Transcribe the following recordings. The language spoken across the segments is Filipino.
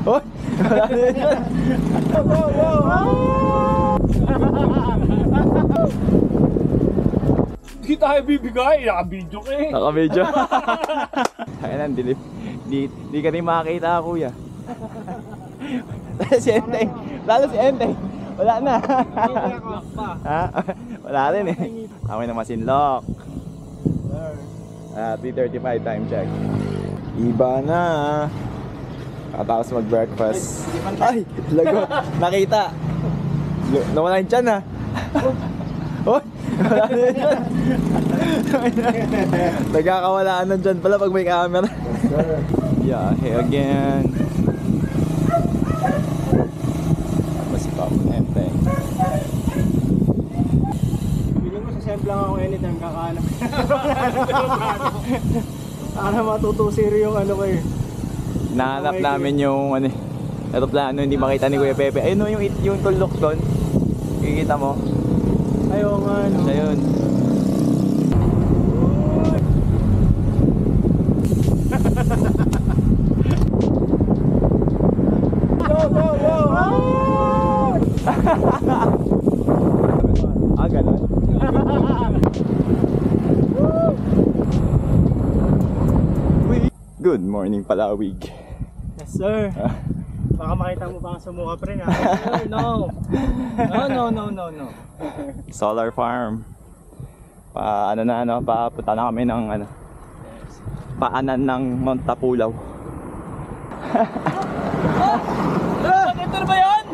Oh! Hindi tayo bibigay, naka-video ka eh. Naka-video. Kaya nang dilim. Di ka rin makakita, kuya. Si Enteng. Lalo si Enteng. Wala na. Ha? Wala rin eh. Kami na masinlock. 3:35 time check. Iba na. Katapos mag-breakfast. Ay! Lagot. Nakita. Nawala yung tiyan ha. Oh! Nagkakawalaan ng tiyan pala pag may camera. Yeah, here again. Tapos pa ako na Enteng. Piling ko sa semplang ako anytime kakahanap. Para matutusir yung ano ko eh. Nahanap namin yung ano, aeroplano, hindi makita ni Kuya Pepe. Ayun no, yung tuldok doon. Kikita mo? Ayaw nga no. Siya yun. Ah, ganun? Good morning, Palawig. Yes sir. Baka makita mo pa sa mukha pre na. No. No. Solar farm. Papunta na kami ng ano. Paanan ng Mount Tapulaw. Ito na ba yan?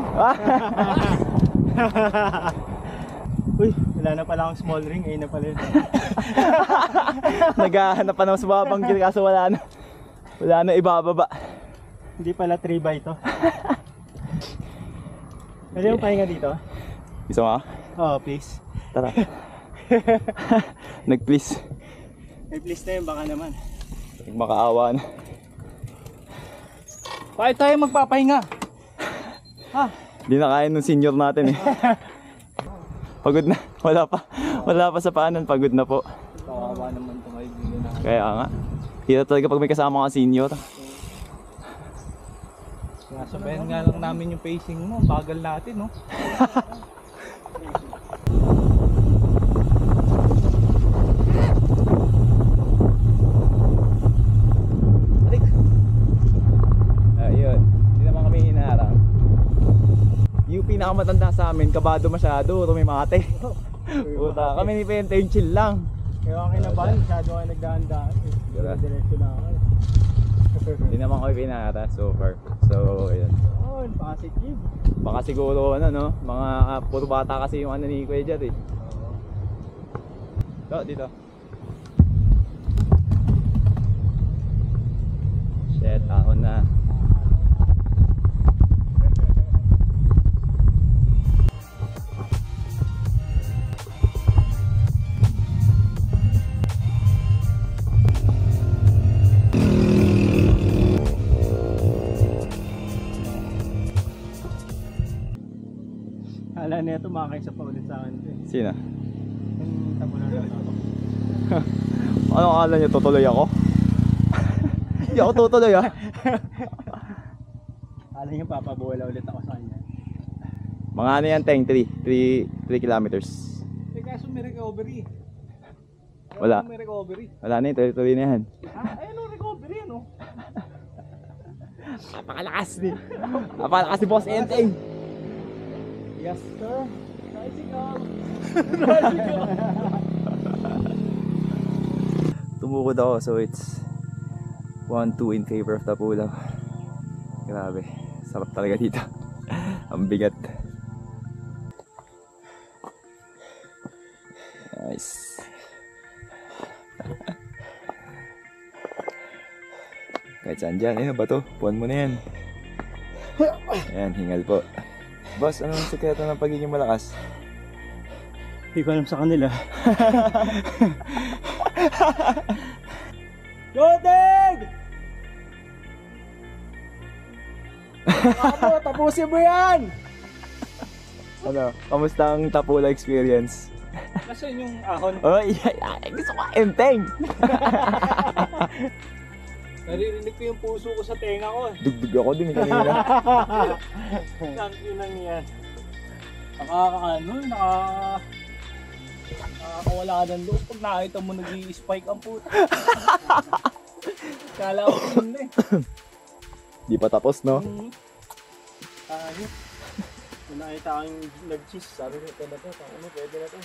Uy, wala na pala akong small ring, ayun na pala yun. Naghahanap pa ng sumabang kill kaso wala na ibababa. Hindi pala 3x to. Pwede yung pahinga dito? Gusto mo? Oo, please. Tara. Nag-please. May please na yun, baka naman. Makaawa na. Bakit tayo magpapahinga? Ha? Hindi na kaya nung senior natin eh. Pagod na. Wala pa sa paanan. Pagod na po. Kawawa naman ito kaibigan na. Kaya nga. Hirap talaga pag may kasama ka senior. Sabayan nga lang namin yung pacing mo. Bagal natin, no? Ayun. Hindi naman kami hinarang. Yung pinakamatanda sa amin, kabado masyado. Tumimate. Puta, kami ni Pente yung chill lang. Kaya ako kinabahan, masyado kayo nagdaan-daan. Diretso na ako. Hindi naman kami pinara so far. So, ayun. Oh, positive. Baka siguro ano no, mga puro bata kasi yung ano ni Kuya Jet eh. Dito. Shit, ahon na. Kala na ito, makakaisa pa ulit sa akin. Sino? Yung tabunan na ako. Ano akala niyo, tutuloy ako? Hindi ako tutuloy ah. Kala niyo papabuwala ulit ako sa kanya. Mga ano yan, Teng? 3 kilometers. Eh kaso may recovery. Wala. May recovery. Wala na yun, tuloy na yan. Ah, ayun ang recovery ano? Napakalakas ni. Napakalakas ni Boss Enteng. Yes sir. Tricycle. Tumukod ako, so it's 1-2 in favor of Tapulaw. Grabe, sarap talaga dito. Ang bigat. Nice. Kahit saan dyan, ayun ba to? Puwan mo na yan. Ayan, hingal po. Boss, anong sekreto ng pagiging malakas? Hindi ko alam sa kanila. Jodeg! Ako, tapusin mo yan! Ano, kamusta ang Tapulaw experience? Nasaan yung ahon? Oh, gusto ko Enteng! Naririnig ko yung puso ko sa tenga ko. Dugdug ako din kanina. Tangkinan yan. Nakakawala ka ng loob pag nakita mo nag-i-spike ang puto. Kala ko yun eh. Di pa tapos, no? Ayun. Kung nakita kang nag-cheese, sabi ko, ito na to, pwede na to.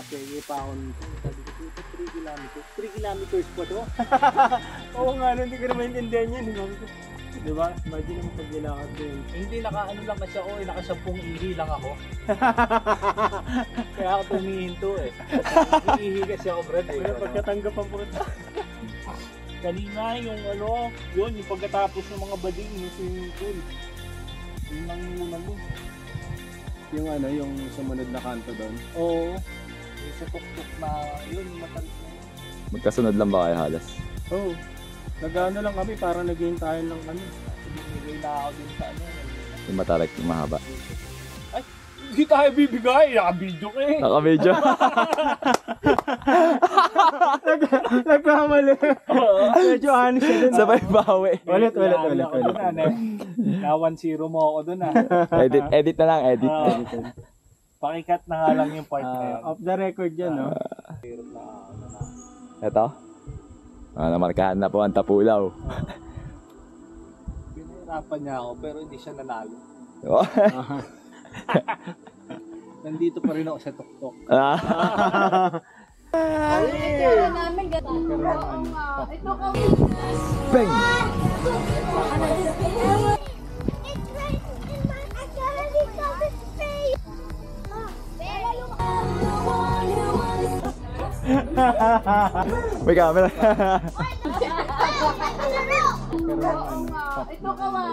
Pwede pa ako nito. Sabi ko, ito 3 kilometers. 3 kilometers pa to? Oo nga, hindi ko na maintindihan yun. Sabi ko, diba? Imagine mo pag nilakad din. Hindi, naka-ano lang kasi ako eh, naka-10 ihi lang ako. Kaya ako tumihinto eh. Ihi kasi ako, Brad eh. Pero pagkatanggapan po ito. Kanina yung ano, yun, yung pagkatapos ng mga bading, yung swimming pool. Yun lang yung unang mo. Yung ano, yung sumunod na kanto doon. Oo. Yung sa tuktok na, yun, yung matalis na yun. Magkasunod lang ba kayo halos? Oo. Nag-ano lang kami, parang naghihintayan ng ano. Bibigay na ako din sa ano. Yung matarik, yung mahaba. Ay, hindi tayo bibigay, nakabidyo ka eh. Naka-medyo. Nagkamali. Medyo honest siya dun. Sabay bawi. Ulit. Na 1-0 mo ako dun ah. Edit na lang, edit. Pakikat na nga lang yung part na yan. Off the record yan, no? Hirap na ano na. Ito. Namarkahan na po ang Tapulaw. Pinahirapan niya ako pero hindi siya nanalo. Oh. Nandito pa rin ako sa tuktok. Itsura namin gano'n. Oo nga. Ito ka. Bang! May camera. Oo nga. Ito ka.